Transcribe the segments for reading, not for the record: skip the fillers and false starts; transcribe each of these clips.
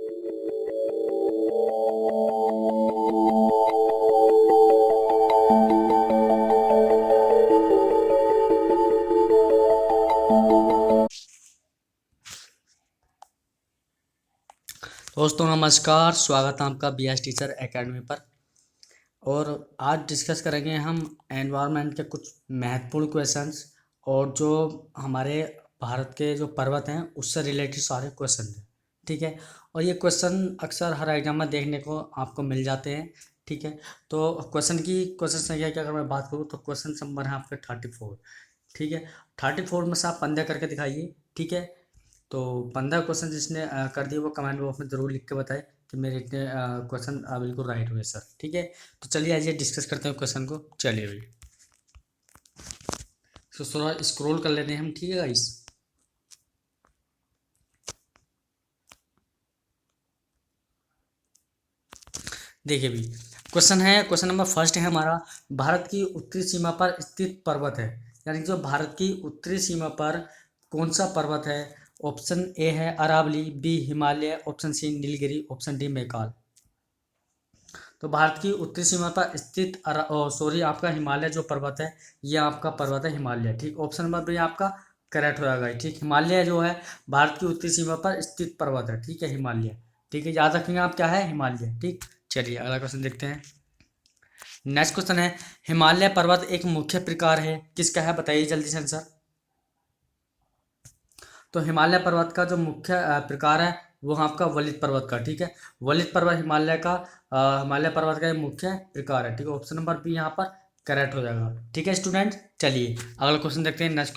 दोस्तों नमस्कार, स्वागत है आपका BS टीचर एकेडमी पर। और आज डिस्कस करेंगे हम एनवायरनमेंट के कुछ महत्वपूर्ण क्वेश्चंस और जो हमारे भारत के जो पर्वत हैं उससे रिलेटेड सारे क्वेश्चन हैं। ठीक है, और ये क्वेश्चन अक्सर हर एग्जाम में देखने को आपको मिल जाते हैं। ठीक है, तो क्वेश्चन संख्या की अगर मैं बात करूँ तो क्वेश्चन नंबर है आपके 34। ठीक है, 34 में से आप 15 करके दिखाइए। ठीक है, तो 15 क्वेश्चन जिसने कर दिए वो कमेंट बॉक्स में ज़रूर लिख के बताए कि मेरे इतने क्वेश्चन बिल्कुल राइट हुए सर। ठीक है, तो चलिए आइए डिस्कस करते हैं क्वेश्चन को। चलिए भाई, तो थोड़ा स्क्रॉल कर लेते हैं हम। ठीक है गाइस, देखिए भी क्वेश्चन नंबर फर्स्ट है हमारा, भारत की उत्तरी सीमा पर स्थित पर्वत है, यानी जो भारत की उत्तरी सीमा पर कौन सा पर्वत है। ऑप्शन ए है Aravalli, B Himalaya, option C Nilgiri, option D Maikal. तो भारत की उत्तरी सीमा पर स्थित आपका हिमालय जो पर्वत है, ये आपका पर्वत है हिमालय। ठीक, ऑप्शन नंबर बी आपका करेक्ट हो जाएगा। ठीक, हिमालय जो है भारत की उत्तरी सीमा पर स्थित पर्वत है। ठीक है, हिमालय। ठीक है, याद रखेंगे आप क्या है, हिमालय। ठीक, चलिए अगला क्वेश्चन देखते हैं। नेक्स्ट क्वेश्चन है, हिमालय पर्वत एक मुख्य प्रकार है, किसका है, बताइए जल्दी से आंसर। तो हिमालय पर्वत का जो मुख्य प्रकार है वो है आपका वलित पर्वत का। ठीक है, वलित पर्वत हिमालय पर्वत का एक मुख्य प्रकार है। ठीक है, ऑप्शन नंबर बी यहाँ पर करेक्ट हो जाएगा। ठीक है स्टूडेंट, चलिए अगला क्वेश्चन देखते हैं। नेक्स्ट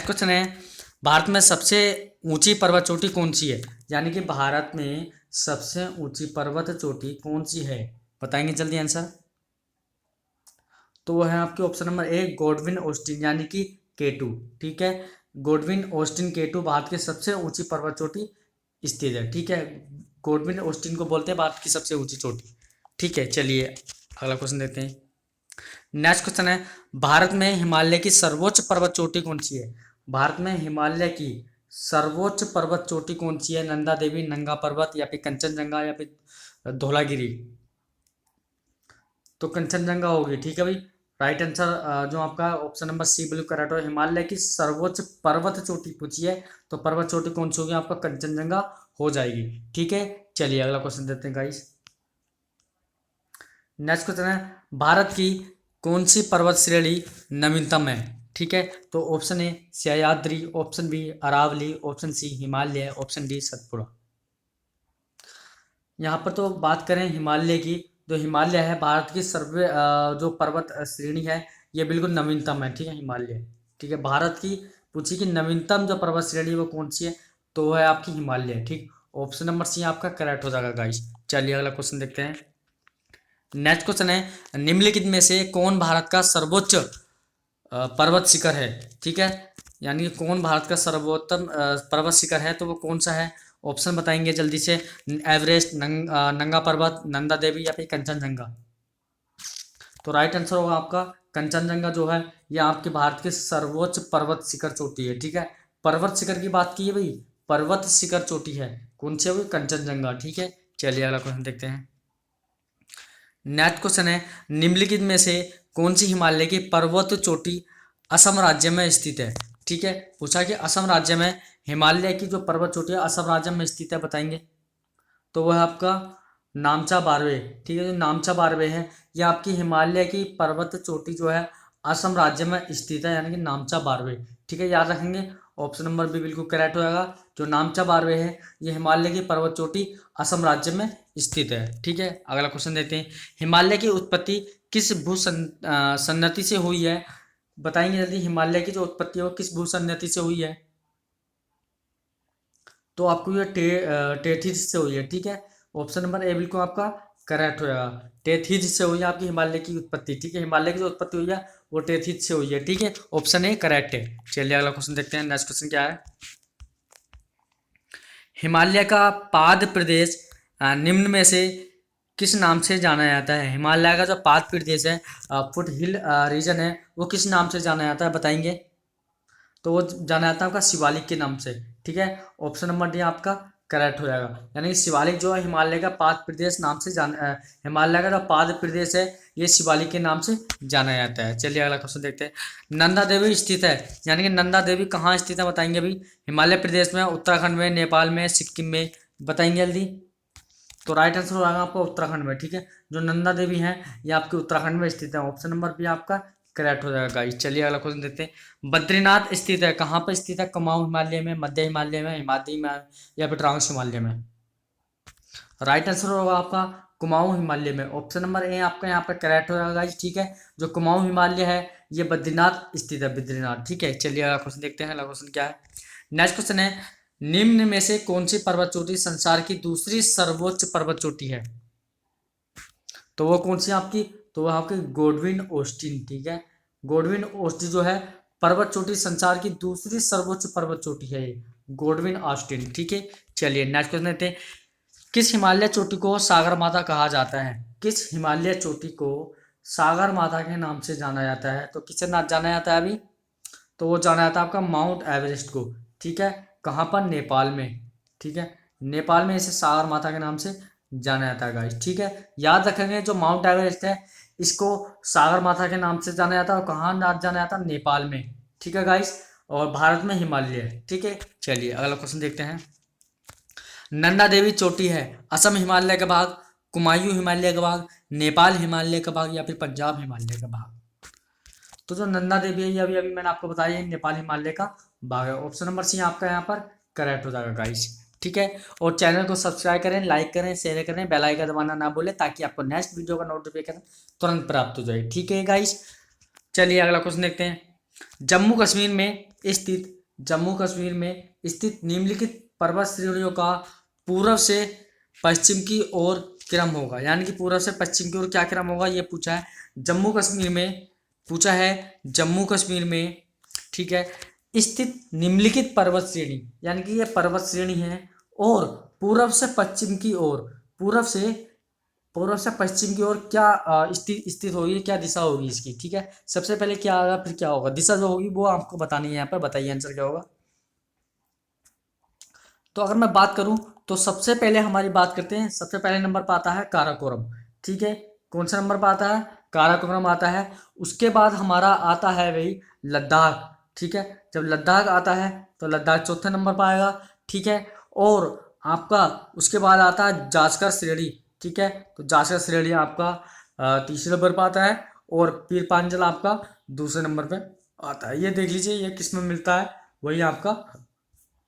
क्वेश्चन है, भारत में सबसे ऊंची पर्वत चोटी कौन सी है, यानी कि भारत में सबसे ऊंची पर्वत चोटी कौन सी है, बताएंगे जल्दी आंसर। तो वो है आपके ऑप्शन नंबर ए गॉडविन ऑस्टिन, यानी कि K2। ठीक है, गॉडविन ऑस्टिन K2 भारत की सबसे ऊंची पर्वत चोटी स्थित है। ठीक है, गॉडविन ऑस्टिन को बोलते हैं भारत की सबसे ऊंची चोटी। ठीक है, चलिए अगला क्वेश्चन देते हैं। नेक्स्ट क्वेश्चन है, भारत में हिमालय की सर्वोच्च पर्वत चोटी कौन सी है। भारत में हिमालय की सर्वोच्च पर्वत चोटी कौन सी है, नंदा देवी, नंगा पर्वत, या फिर कंचनजंगा, या फिर धौलागिरी। तो कंचनजंगा होगी। ठीक है भाई, राइट आंसर जो आपका ऑप्शन नंबर सी बिल्कुल करेक्ट है। हिमालय की सर्वोच्च पर्वत चोटी पूछी है तो पर्वत चोटी कौन सी होगी, आपका कंचनजंगा हो जाएगी। ठीक है, चलिए अगला क्वेश्चन देते हैं गाइस। नेक्स्ट क्वेश्चन है, भारत की कौन सी पर्वत श्रेणी नवीनतम है। ठीक है, तो option A Sahyadri, option B Aravalli, option C Himalaya, option D Satpura. यहाँ पर तो बात करें हिमालय की, जो हिमालय है भारत की जो पर्वत श्रेणी है ये बिल्कुल नवीनतम है। ठीक है, हिमालय। ठीक है, भारत की पूछी कि नवीनतम जो पर्वत श्रेणी है वो कौन सी है, तो वो है आपकी हिमालय। ठीक, ऑप्शन नंबर सी आपका करेक्ट हो जाएगा गाइस। चलिए अगला क्वेश्चन देखते हैं। नेक्स्ट क्वेश्चन है, निम्नलिखित में से कौन भारत का सर्वोच्च पर्वत शिखर है। ठीक है, यानी कि कौन भारत का सर्वोत्तम पर्वत शिखर है, तो वो कौन सा है, ऑप्शन बताएंगे जल्दी से। एवरेस्ट, नंगा पर्वत, नंदा देवी, या फिर कंचनजंगा। तो राइट आंसर होगा आपका कंचनजंगा जो है ये आपके भारत के सर्वोच्च पर्वत शिखर चोटी है। ठीक है, पर्वत शिखर की बात की है भाई, पर्वत शिखर चोटी है कौन सी है, वो कंचनजंगा। ठीक है, चलिए अगला क्वेश्चन देखते हैं। नेक्स्ट क्वेश्चन है, निम्नलिखित में से कौन सी हिमालय की पर्वत चोटी असम राज्य में स्थित है। ठीक है, पूछा कि असम राज्य में हिमालय की जो पर्वत चोटी है असम राज्य में स्थित है, बताएंगे। तो वह आपका नामचा बारवे। ठीक है, जो नामचा बारवे है ये आपकी हिमालय की पर्वत चोटी जो है असम राज्य में स्थित है, यानी कि नामचा बारवे। ठीक है, याद रखेंगे ऑप्शन नंबर बी बिल्कुल करेक्ट हो जाएगा। जो नामचा बारवे है ये हिमालय की पर्वत चोटी असम राज्य में स्थित है। ठीक है, अगला क्वेश्चन देते हैं। हिमालय की उत्पत्ति किस सन्नति से हुई है, बताएंगे जल्दी। हिमालय की जो उत्पत्ति है वो किस भूसन्नति से हुई है, तो आपको ये टेथिस से हुई है। ठीक है, ऑप्शन नंबर ए बिल्कुल आपका करेक्ट हो जाएगा। टेथिस से हुई है आपकी हिमालय की उत्पत्ति। ठीक है, हिमालय की जो उत्पत्ति हुई है वो टेथिस से हुई है। ठीक है, ऑप्शन ए करेक्ट है। चलिए अगला क्वेश्चन देखते हैं। नेक्स्ट क्वेश्चन क्या है, हिमालय का पाद प्रदेश निम्न में से किस नाम से जाना जाता है। हिमालय का जो पाद प्रदेश है, फुट हिल रीजन है, वो किस नाम से जाना जाता है, बताएंगे। तो वो जाना जाता है आपका शिवालिक के नाम से, ठीक है। ऑप्शन नंबर डी आपका करेक्ट हो जाएगा। यानी कि शिवालिक जो है हिमालय का पाद प्रदेश नाम से हिमालय का जो पाद प्रदेश है ये शिवालिक के नाम से जाना जाता है। चलिए अगला क्वेश्चन देखते हैं। नंदा देवी स्थित है, यानी कि नंदा देवी कहाँ स्थित है बताएंगे अभी। हिमालय प्रदेश में, उत्तराखंड में, नेपाल में, सिक्किम में, बताएंगे जल्दी। तो राइट आंसर हो जाएगा आपका उत्तराखंड में, ठीक है। जो नंदा देवी है ये आपके उत्तराखंड में स्थित है। ऑप्शन नंबर बी आपका करेक्ट हो जाएगा गाइस। चलिए अगला क्वेश्चन देखते हैं। बद्रीनाथ स्थित है कहाँ पर स्थित है? कुमाऊं हिमालय में, मध्य हिमालय में, हिमालय में, या फिर ट्रांस हिमालय में? राइट आंसर होगा आपका कुमाऊं हिमालय में। ऑप्शन नंबर ए आपका यहाँ पर करेक्ट हो जाएगा गाइस, ठीक है। जो कुमाऊं हिमालय है ये बद्रीनाथ स्थित है, बद्रीनाथ, ठीक है। चलिए अगला क्वेश्चन देखते हैं। अगला क्वेश्चन क्या है? नेक्स्ट क्वेश्चन है, निम्न में से कौन सी पर्वत चोटी संसार की दूसरी सर्वोच्च पर्वत चोटी है? तो वो कौन सी आपकी? तो वो आपकी गोडविन ऑस्टिन, ठीक है। गोडविन ऑस्टिन जो है पर्वत चोटी संसार की दूसरी सर्वोच्च पर्वत चोटी है ये, गोडविन ऑस्टिन, ठीक है। चलिए नेक्स्ट क्वेश्चन लेते हैं। किस हिमालय चोटी को सागर माता कहा जाता है? किस हिमालय चोटी को सागर माता के नाम से जाना जाता है? तो किससे नाम जाना जाता है अभी? तो वो जाना जाता है आपका माउंट एवरेस्ट को, ठीक है। कहाँ पर? नेपाल में, ठीक है। नेपाल में इसे सागर माता के नाम से जाना जाता है गाइस, ठीक है। याद रखेंगे जो माउंट एवरेस्ट है इसको सागर माता के नाम से जाना जाता है। और कहाँ जाना जाता है? नेपाल में, ठीक है गाइस। और भारत में हिमालय है, ठीक है। चलिए अगला क्वेश्चन देखते हैं। नंदा देवी चोटी है असम हिमालय का भाग, कुमायूं हिमालय का भाग, नेपाल हिमालय का भाग, या फिर पंजाब हिमालय का भाग? तो जो नंदा देवी है ये अभी अभी मैंने आपको बताया नेपाल हिमालय का भाग है। ऑप्शन नंबर सी आपका यहाँ पर करेक्ट हो जाएगा गाइस, ठीक है। और चैनल को सब्सक्राइब करें, लाइक करें, शेयर करें, बेल आइकन दबाना ना भूलें ताकि आपको नेक्स्ट वीडियो का नोटिफिकेशन तुरंत प्राप्त हो जाए, ठीक है गाइस। चलिए अगला क्वेश्चन देखते हैं। जम्मू कश्मीर में स्थित जम्मू कश्मीर में स्थित निम्नलिखित पर्वत श्रेणियों का पूर्व से पश्चिम की ओर क्रम होगा, यानी कि पूर्व से पश्चिम की ओर क्या क्रम होगा ये पूछा है। जम्मू कश्मीर में पूछा है, जम्मू कश्मीर में, ठीक है, स्थित निम्नलिखित पर्वत श्रेणी, यानी कि ये पर्वत श्रेणी है और पूर्व से पश्चिम की ओर, पूर्व से पश्चिम की ओर क्या स्थित स्थित होगी, क्या दिशा होगी इसकी, ठीक है। सबसे पहले क्या आएगा फिर क्या होगा, दिशा जो होगी वो आपको बतानी है यहाँ पर। बताइए आंसर क्या होगा। तो अगर मैं बात करूं तो सबसे पहले हमारी बात करते हैं, सबसे पहले नंबर पर आता है काराकोरम, ठीक है। कौन सा नंबर पर आता है? काराकोरम आता है। उसके बाद हमारा आता है वही लद्दाख, ठीक है। जब लद्दाख आता है तो लद्दाख चौथे नंबर पर आएगा, ठीक है। और आपका उसके बाद आता है जास्कर श्रेणी, ठीक है। तो जास्कर श्रेणी आपका तीसरे नंबर पर आता है और पीर पांजल आपका दूसरे नंबर पे आता है। ये देख लीजिए ये किस में मिलता है, वही आपका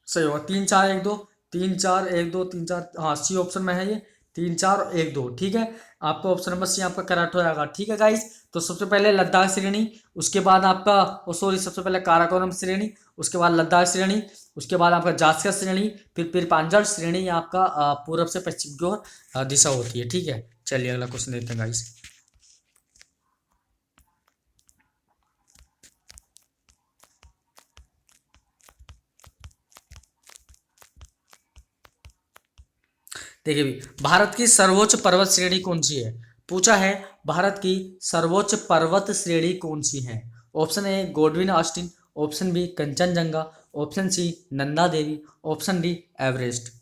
सही होगा। 3 4 1 2, 3 4 1 2 3 4, हाँ सी ऑप्शन में है ये, 3 4 1 2, ठीक है। आपका ऑप्शन नंबर सी आपका करेक्ट हो जाएगा, ठीक है गाइस। तो सबसे पहले लद्दाख श्रेणी, उसके बाद आपका सॉरी सबसे पहले काराकोरम श्रेणी, उसके बाद लद्दाख श्रेणी, उसके बाद आपका जास्कर श्रेणी, फिर पीरपांजल श्रेणी आपका पूर्व से पश्चिम की ओर दिशा होती है, ठीक है। चलिए अगला क्वेश्चन देखते हैं गाइस। देखिए भी, भारत की सर्वोच्च पर्वत श्रेणी कौन सी है पूछा है। भारत की सर्वोच्च पर्वत श्रेणी कौन सी है? Option A Godwin Austen, option B Kanchenjunga, option C Nanda Devi, option D Everest.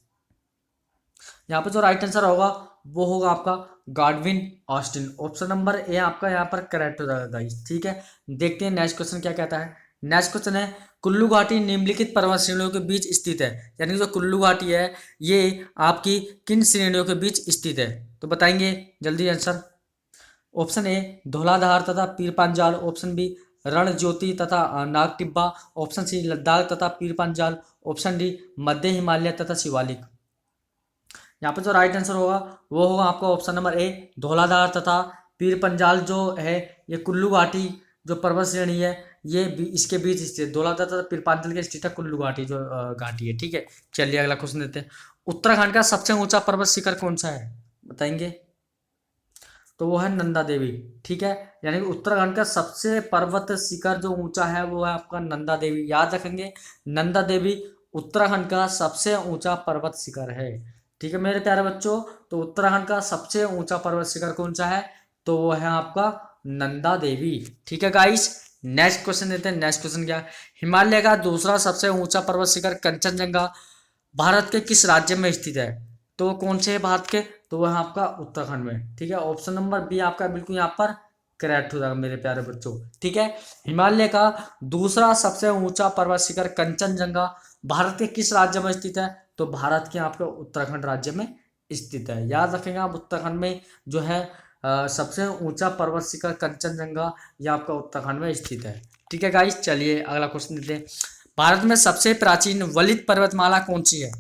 यहाँ पे जो राइट आंसर होगा वो होगा आपका Godwin Austen. Option number A आपका यहाँ पर करेक्ट हो जाएगा गाइस, ठीक है। देखते हैं नेक्स्ट क्वेश्चन क्या कहता है। नेक्स्ट क्वेश्चन है, कुल्लू घाटी निम्नलिखित पर्वत श्रेणियों के बीच स्थित है, यानी कि जो कुल्लू घाटी है ये आपकी किन श्रेणियों के बीच स्थित है? तो बताएंगे जल्दी आंसर। ऑप्शन ए धौलाधार तथा पीरपांजाल, ऑप्शन बी रण ज्योति तथा नाग टिब्बा, ऑप्शन सी लद्दाख तथा पीरपांजाल, ऑप्शन डी मध्य हिमालय तथा शिवालिक। यहाँ पे जो राइट आंसर होगा वो होगा आपका ऑप्शन नंबर ए धौलाधार तथा पीर पंजाल जो है ये कुल्लू घाटी जो पर्वत श्रेणी है ये इसके बीच स्थित, धौलाधार तथा पीर पंजाल के स्थित है कुल्लू घाटी जो घाटी है, ठीक है। चलिए अगला क्वेश्चन देते हैं। उत्तराखंड का सबसे ऊंचा पर्वत शिखर कौन सा है बताएंगे? तो वो है नंदा देवी, ठीक है। यानी कि उत्तराखंड का सबसे पर्वत शिखर जो ऊंचा है वो है आपका नंदा देवी, याद रखेंगे। नंदा देवी उत्तराखंड का सबसे ऊंचा पर्वत शिखर है, ठीक है मेरे प्यारे बच्चों। तो उत्तराखंड का सबसे ऊंचा पर्वत शिखर कौन सा है? तो वो है आपका नंदा देवी, ठीक है गाइस। नेक्स्ट क्वेश्चन देते हैं। नेक्स्ट क्वेश्चन क्या है, हिमालय का दूसरा सबसे ऊंचा पर्वत शिखर कंचनजंगा भारत के किस राज्य में स्थित है? तो वो कौन से है भारत के? तो वह आपका उत्तराखंड में। ठीक है, ऑप्शन नंबर बी आपका बिल्कुल यहाँ पर करेक्ट हो जाएगा मेरे प्यारे बच्चों। ठीक है, हिमालय का दूसरा सबसे ऊंचा पर्वत शिखर कंचनजंगा भारत के किस राज्य में स्थित है? तो भारत के आपके उत्तराखंड राज्य में स्थित है। याद रखेंगे आप, उत्तराखंड में जो है सबसे ऊंचा पर्वत शिखर कंचनजंगा यह आपका उत्तराखंड में स्थित है। ठीक है गाइस, चलिए अगला क्वेश्चन देते हैं। भारत में सबसे प्राचीन वलित पर्वतमाला कौन सी है?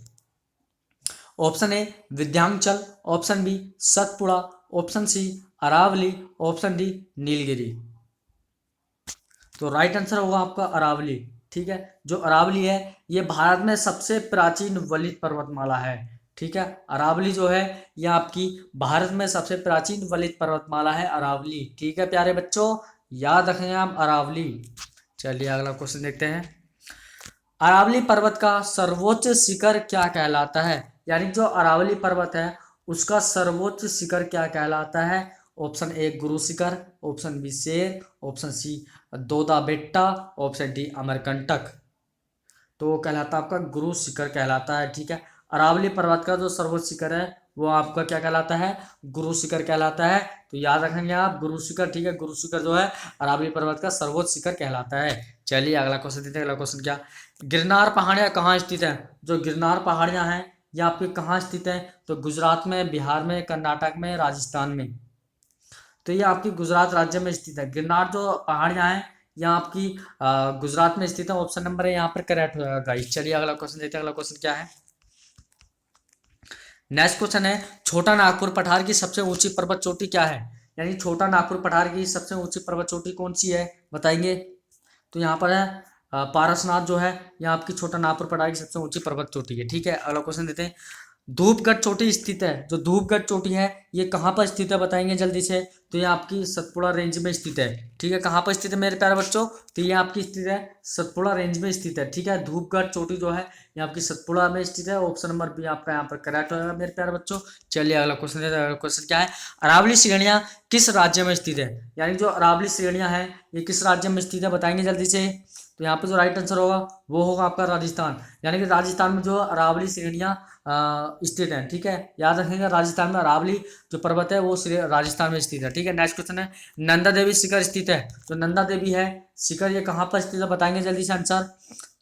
Option A Vindhyachal, option B Satpura, option C Aravalli, option D Nilgiri. तो राइट आंसर होगा आपका अरावली। ठीक है, जो अरावली है ये भारत में सबसे प्राचीन वलित पर्वतमाला है। ठीक है, अरावली जो है यह आपकी भारत में सबसे प्राचीन वलित पर्वतमाला है अरावली। ठीक है प्यारे बच्चों, याद रखेंगे आप अरावली। चलिए अगला क्वेश्चन देखते हैं। अरावली पर्वत का सर्वोच्च शिखर क्या कहलाता है? यानी जो अरावली पर्वत है उसका सर्वोच्च शिखर क्या कहलाता है? ऑप्शन ए गुरु शिखर, ऑप्शन बी शेर, ऑप्शन सी दोदा बेट्टा, ऑप्शन डी अमरकंटक। तो वो कहलाता है आपका गुरु शिखर कहलाता है। ठीक है, अरावली पर्वत का जो सर्वोच्च शिखर है वो आपका क्या कहलाता है? गुरु शिखर कहलाता है। तो याद रखेंगे आप गुरु शिखर। ठीक है, गुरु शिखर जो है अरावली पर्वत का सर्वोच्च शिखर कहलाता है। चलिए अगला क्वेश्चन देते हैं। अगला क्वेश्चन क्या, गिरनार पहाड़ियाँ कहाँ स्थित है? जो गिरनार पहाड़ियाँ हैं ये आपके कहाँ स्थित है? तो गुजरात में, बिहार में, कर्नाटक में, राजस्थान में। तो ये आपकी गुजरात राज्य में स्थित है। गिरनार जो पहाड़ियाँ हैं यहाँ आपकी गुजरात में स्थित है। ऑप्शन नंबर है यहाँ पर करेक्ट हो जाएगा गाइस। चलिए अगला क्वेश्चन देते हैं। अगला क्वेश्चन क्या है, नेक्स्ट क्वेश्चन है, छोटा नागपुर पठार की सबसे ऊंची पर्वत चोटी क्या है? यानी छोटा नागपुर पठार की सबसे ऊंची पर्वत चोटी कौन सी है बताएंगे? तो यहाँ पर है पारसनाथ जो है यहाँ आपकी छोटा नागपुर पठार की सबसे ऊंची पर्वत चोटी है। ठीक है, अगला क्वेश्चन देते हैं। धूपगढ़ चोटी स्थित है, जो धूपगढ़ चोटी है ये कहाँ पर स्थित है बताएंगे जल्दी से? तो ये आपकी सतपुड़ा रेंज में स्थित है। ठीक है, कहाँ पर स्थित है मेरे प्यारे बच्चों? तो ये आपकी स्थित है सतपुड़ा रेंज में स्थित है। ठीक है, धूपगढ़ चोटी जो है ये आपकी सतपुड़ा में स्थित है। ऑप्शन नंबर बी आपका यहाँ पर करेक्ट होगा मेरे प्यारे बच्चों। चलिए अगला क्वेश्चन देते हैं। अगला क्वेश्चन क्या है, अरावली श्रेणियाँ किस राज्य में स्थित है? यानी जो अरावली श्रेणियाँ हैं ये किस राज्य में स्थित है बताएंगे जल्दी से? तो यहाँ पे जो राइट आंसर होगा वो होगा आपका राजस्थान। यानी कि राजस्थान में जो अरावली श्रेणियाँ स्थित हैं। ठीक है, याद रखेंगे राजस्थान में अरावली जो पर्वत है वो राजस्थान में स्थित है। ठीक है, नेक्स्ट क्वेश्चन है, नंदा देवी शिखर स्थित है। जो नंदा देवी है शिखर ये कहाँ पर स्थित है बताएंगे जल्दी से आंसर?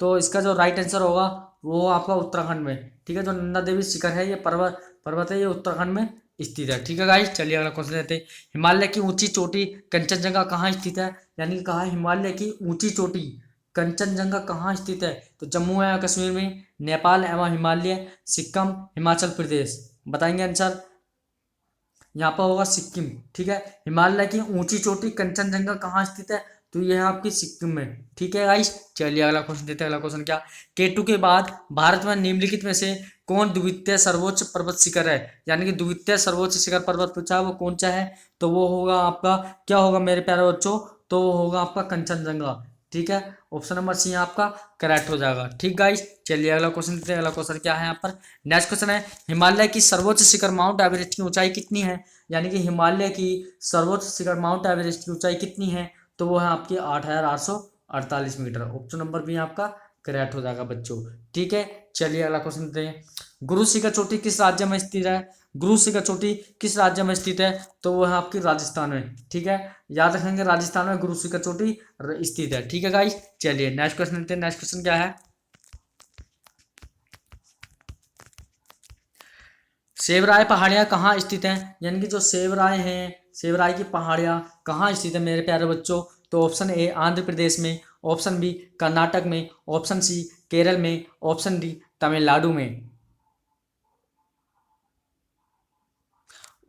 तो इसका जो राइट आंसर होगा वो आपका उत्तराखंड में। ठीक है, जो नंदा देवी शिखर है ये पर्वत है ये उत्तराखंड में स्थित है। ठीक है गाइस, चलिए अगला क्वेश्चन देते हैं। हिमालय की ऊंची चोटी कंचनजंगा कहाँ स्थित है? यानी कि कहा हिमालय की ऊंची चोटी कंचनजंगा कहाँ स्थित है? तो जम्मू एवं कश्मीर में, नेपाल एवं हिमालय, सिक्किम, हिमाचल प्रदेश। बताएंगे आंसर? यहाँ पर होगा सिक्किम। ठीक है, हिमालय की ऊंची चोटी कंचनजंगा कहाँ स्थित है? तो यह है आपकी सिक्किम में। ठीक है गाइस, चलिए अगला क्वेश्चन देते हैं। अगला क्वेश्चन क्या, केटू के बाद भारत में निम्नलिखित में से कौन द्वितीय सर्वोच्च पर्वत शिखर है? यानी कि द्वितीय सर्वोच्च शिखर पर्वत पूछा है वो कौन सा है? तो वो होगा आपका क्या होगा मेरे प्यारे बच्चों? तो वो होगा आपका कंचनजंगा। ठीक है, ऑप्शन नंबर सी आपका करेक्ट हो जाएगा। ठीक गाइस, चलिए अगला क्वेश्चन देते हैं। अगला क्वेश्चन क्या है यहाँ पर, नेक्स्ट क्वेश्चन है, हिमालय की सर्वोच्च शिखर माउंट एवरेस्ट की ऊंचाई कितनी है? यानी कि हिमालय की सर्वोच्च शिखर माउंट एवरेस्ट की ऊंचाई कितनी है? तो वो है आपकी 8,848 मीटर। ऑप्शन नंबर भी आपका करेक्ट हो जाएगा बच्चों। ठीक है, चलिए अगला क्वेश्चन देते हैं। गुरु शिखर चोटी किस राज्य में स्थित है? गुरु शिखर चोटी किस राज्य में स्थित है? तो वो है आपकी राजस्थान में। ठीक है, याद रखेंगे राजस्थान में गुरु शिखर चोटी स्थित है। ठीक है गाइस, चलिए नेक्स्ट क्वेश्चन देते हैं। नेक्स्ट क्वेश्चन क्या है, सेवराय पहाड़ियाँ कहाँ स्थित हैं? यानी कि जो सेवराय हैं, सेवराय की पहाड़ियाँ कहाँ स्थित है मेरे प्यारे बच्चों? तो ऑप्शन ए आंध्र प्रदेश में, ऑप्शन बी कर्नाटक में, ऑप्शन सी केरल में, ऑप्शन डी तमिलनाडु में।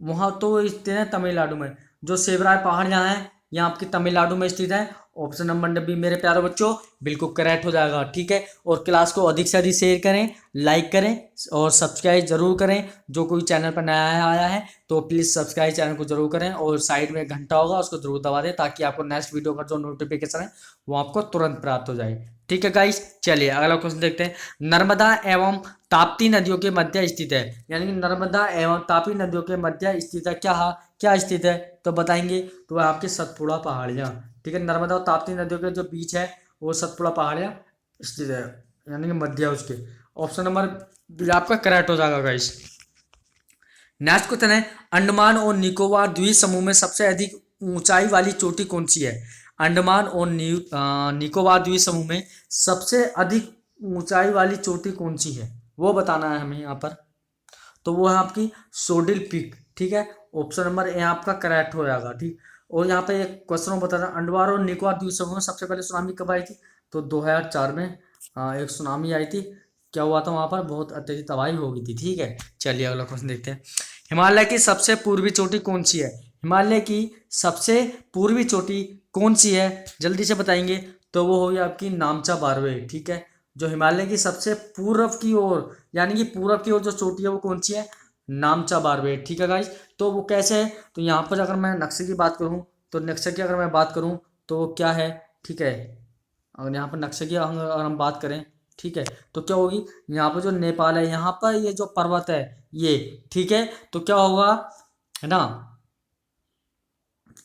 वहाँ तो स्थित है तमिलनाडु में। जो सेवराय पहाड़ियाँ हैं यहाँ आपकी तमिलनाडु में स्थित है। ऑप्शन नंबर बी मेरे प्यारे बच्चों बिल्कुल करेक्ट हो जाएगा। ठीक है, और क्लास को अधिक से अधिक शेयर करें, लाइक करें और सब्सक्राइब जरूर करें। जो कोई चैनल पर नया आया है तो प्लीज़ सब्सक्राइब चैनल को जरूर करें और साइड में घंटा होगा उसको जरूर दबा दें ताकि आपको नेक्स्ट वीडियो का जो नोटिफिकेशन है वो आपको तुरंत प्राप्त हो जाए। ठीक है गाइस, चलिए अगला क्वेश्चन देखते हैं। नर्मदा एवं ताप्ती नदियों के मध्य स्थित है, यानी कि नर्मदा एवं ताप्ती नदियों के मध्य स्थित है, क्या स्थित है तो बताएंगे, तो वह आपकी सतपुड़ा पहाड़ियाँ। ठीक है, नर्मदा और ताप्ती नदियों के जो बीच है वो सतपुड़ा पहाड़ियाँ स्थित है, यानी कि मध्य है उसके। ऑप्शन नंबर बी आपका करेक्ट हो जाएगा गाइस। नेक्स्ट क्वेश्चन है, अंडमान और निकोबार द्वीप समूह में सबसे अधिक ऊंचाई वाली चोटी कौन सी है? अंडमान और निकोबार द्वीप समूह में सबसे अधिक ऊंचाई वाली चोटी कौन सी है, वो बताना है हमें यहाँ पर। तो वो है आपकी सोडिल पीक। ठीक है, ऑप्शन नंबर ए आपका करेक्ट हो जाएगा। ठीक, और यहाँ पे एक क्वेश्चन बता रहा, अंडमान और निकोबार द्वीप समूह में सबसे पहले सुनामी कब आई थी? तो 2004 में एक सुनामी आई थी। क्या हुआ था वहां पर? बहुत अत्यधिक तबाही हो गई थी। ठीक है, चलिए अगला क्वेश्चन देखते हैं। हिमालय की सबसे पूर्वी चोटी कौन सी है? हिमालय की सबसे पूर्वी चोटी कौन सी है, जल्दी से बताएंगे। तो वो होगी आपकी नामचा बारवे। ठीक है, जो हिमालय की सबसे पूर्व की ओर, यानी कि पूर्व की ओर जो चोटी है वो कौन सी है? नामचा बारवे। ठीक है गाइस, तो वो कैसे है? तो यहाँ पर अगर मैं नक्शे की बात करूँ, तो नक्शे की अगर मैं बात करूँ तो वो क्या है? ठीक है, अगर यहाँ पर नक्शे की अगर हम बात करें, ठीक है, तो क्या होगी, यहाँ पर जो नेपाल है, यहाँ पर ये जो पर्वत है ये, ठीक है, तो क्या होगा, है ना,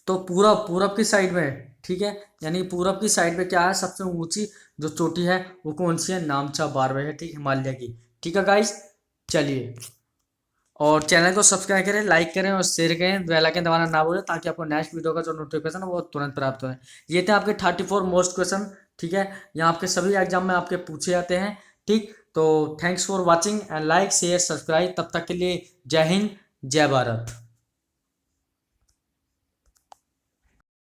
तो पूरब पूरब की साइड में। ठीक है, यानी पूरब की साइड में क्या है, सबसे ऊंची जो चोटी है वो कौन सी है? नामचा बारवे है। ठीक, हिमालय की। ठीक है गाइस, चलिए, और चैनल को सब्सक्राइब करें, लाइक करें और शेयर करें, बेल आइकन दबाना ना भूलें, ताकि आपको नेक्स्ट वीडियो का जो नोटिफिकेशन है वो तुरंत प्राप्त हो। ये थे आपके 34 मोस्ट क्वेश्चन। ठीक है, यहाँ आपके सभी एग्जाम में आपके पूछे जाते हैं। ठीक, तो thanks for watching and like share subscribe. तब तक के लिए जय हिंद, जय भारत।